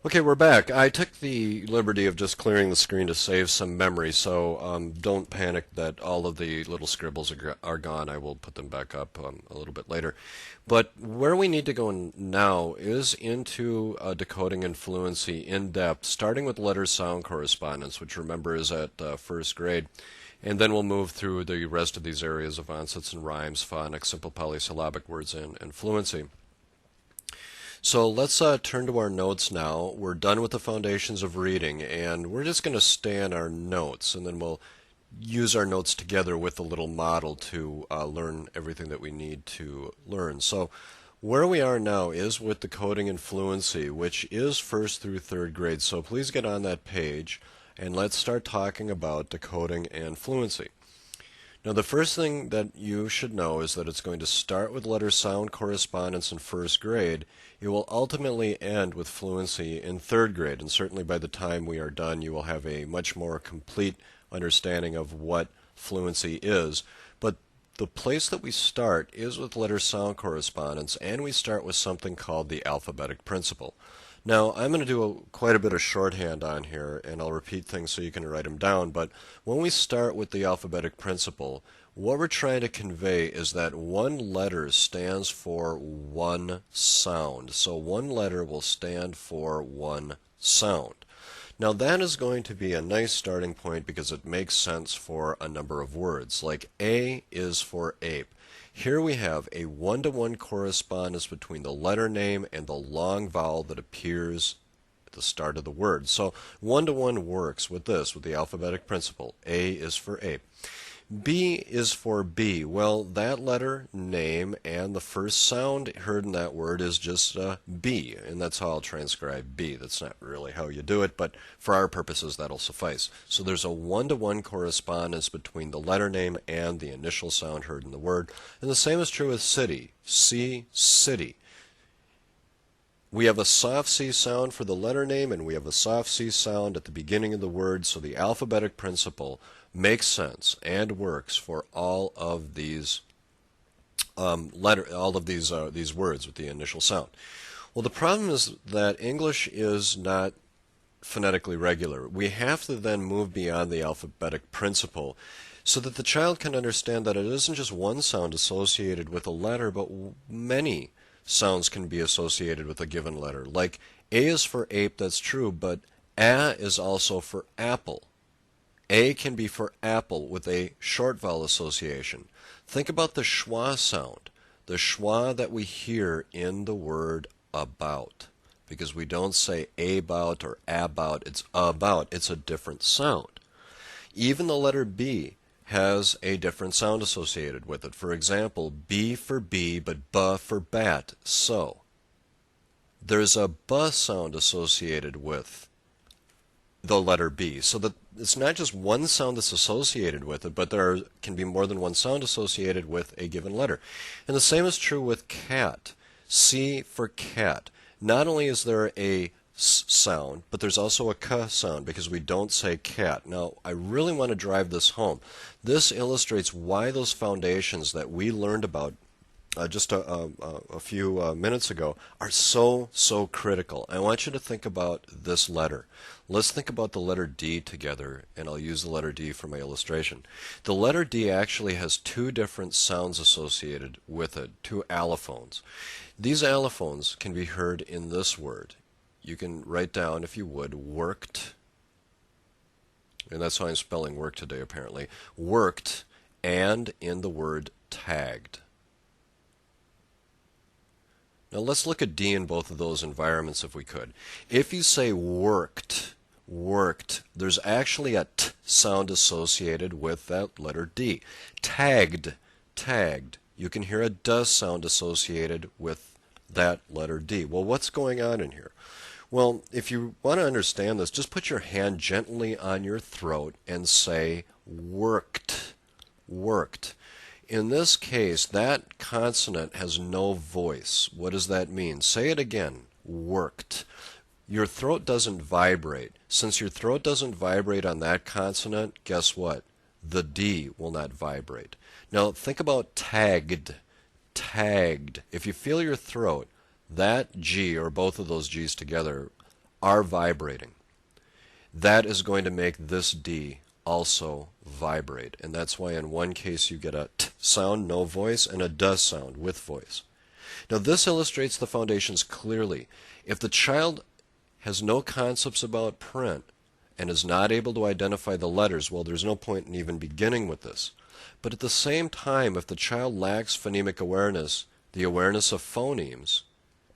Okay, we're back. I took the liberty of just clearing the screen to save some memory, so don't panic that all of the little scribbles are gone. I will put them back up a little bit later. But where we need to go now is into decoding and fluency in depth, starting with letter-sound correspondence, which remember is at first grade. And then we'll move through the rest of these areas of onsets and rhymes, phonics, simple polysyllabic words, and fluency. So let's turn to our notes now. We're done with the foundations of reading, and we're just going to stay on our notes, and then we'll use our notes together with the little model to learn everything that we need to learn. So where we are now is with decoding and fluency, which is first through third grade. So please get on that page, and let's start talking about decoding and fluency. Now, the first thing that you should know is that it's going to start with letter-sound correspondence in first grade. It will ultimately end with fluency in third grade, and certainly by the time we are done, you will have a much more complete understanding of what fluency is. But the place that we start is with letter-sound correspondence, and we start with something called the alphabetic principle. Now, I'm going to do quite a bit of shorthand on here, and I'll repeat things so you can write them down. But when we start with the alphabetic principle, what we're trying to convey is that one letter stands for one sound. So one letter will stand for one sound. Now, that is going to be a nice starting point because it makes sense for a number of words. Like A is for ape. Here we have a one-to-one correspondence between the letter name and the long vowel that appears at the start of the word. So one-to-one works with this, with the alphabetic principle. A is for ape. B is for bee. Well, that letter, name, and the first sound heard in that word is just B, and that's how I'll transcribe B. That's not really how you do it, but for our purposes that'll suffice. So there's a one-to-one correspondence between the letter name and the initial sound heard in the word, and the same is true with city. C, city. We have a soft C sound for the letter name, and we have a soft C sound at the beginning of the word, so the alphabetic principle makes sense and works for all of these these words with the initial sound. Well, the problem is that English is not phonetically regular. We have to then move beyond the alphabetic principle so that the child can understand that it isn't just one sound associated with a letter, but many sounds can be associated with a given letter. Like A is for ape, that's true, but A is also for apple. A can be for apple with a short vowel association. Think about the schwa sound, the schwa that we hear in the word about, because we don't say about or about, it's about. It's a different sound. Even the letter B has a different sound associated with it. For example, B for bee, but B for bat. So there's a B sound associated with the letter B. So that it's not just one sound that's associated with it, but there can be more than one sound associated with a given letter. And the same is true with cat. C for cat. Not only is there a S sound, but there's also a K sound because we don't say cat. Now, I really want to drive this home. This illustrates why those foundations that we learned about just a few minutes ago are so critical. I want you to think about this letter. Let's think about the letter D together, and I'll use the letter D for my illustration. The letter D actually has two different sounds associated with it, two allophones. These allophones can be heard in this word. You can write down, if you would, worked, and that's how I'm spelling work today apparently, worked, and in the word tagged. Now let's look at D in both of those environments if we could. If you say worked, there's actually a T sound associated with that letter D. Tagged, you can hear a D sound associated with that letter D. Well, what's going on in here? Well, if you want to understand this, just put your hand gently on your throat and say worked. In this case, that consonant has no voice. What does that mean? Say it again. Worked. Your throat doesn't vibrate. Since your throat doesn't vibrate on that consonant, guess what? The D will not vibrate. Now think about tagged. If you feel your throat, that G, or both of those G's together, are vibrating. That is going to make this D also vibrate. And that's why in one case you get a T sound, no voice, and a D sound with voice. Now this illustrates the foundations clearly. If the child has no concepts about print and is not able to identify the letters, well, there's no point in even beginning with this. But at the same time, if the child lacks phonemic awareness, the awareness of phonemes,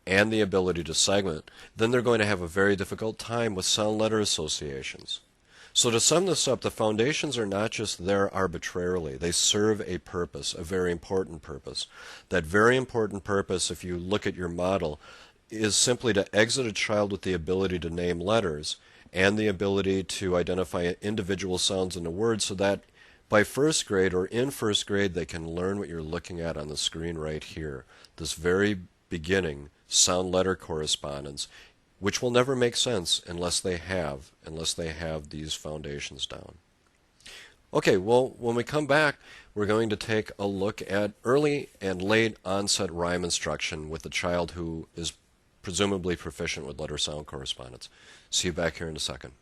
and the ability to segment, then they're going to have a very difficult time with sound-letter associations. So to sum this up, the foundations are not just there arbitrarily. They serve a purpose, a very important purpose. That very important purpose, if you look at your model, is simply to exit a child with the ability to name letters and the ability to identify individual sounds in a word so that by first grade or in first grade they can learn what you're looking at on the screen right here. This very beginning sound letter correspondence, which will never make sense unless they have these foundations down. Okay, well, when we come back, we're going to take a look at early and late onset rhyme instruction with a child who is presumably proficient with letter sound correspondence. See you back here in a second.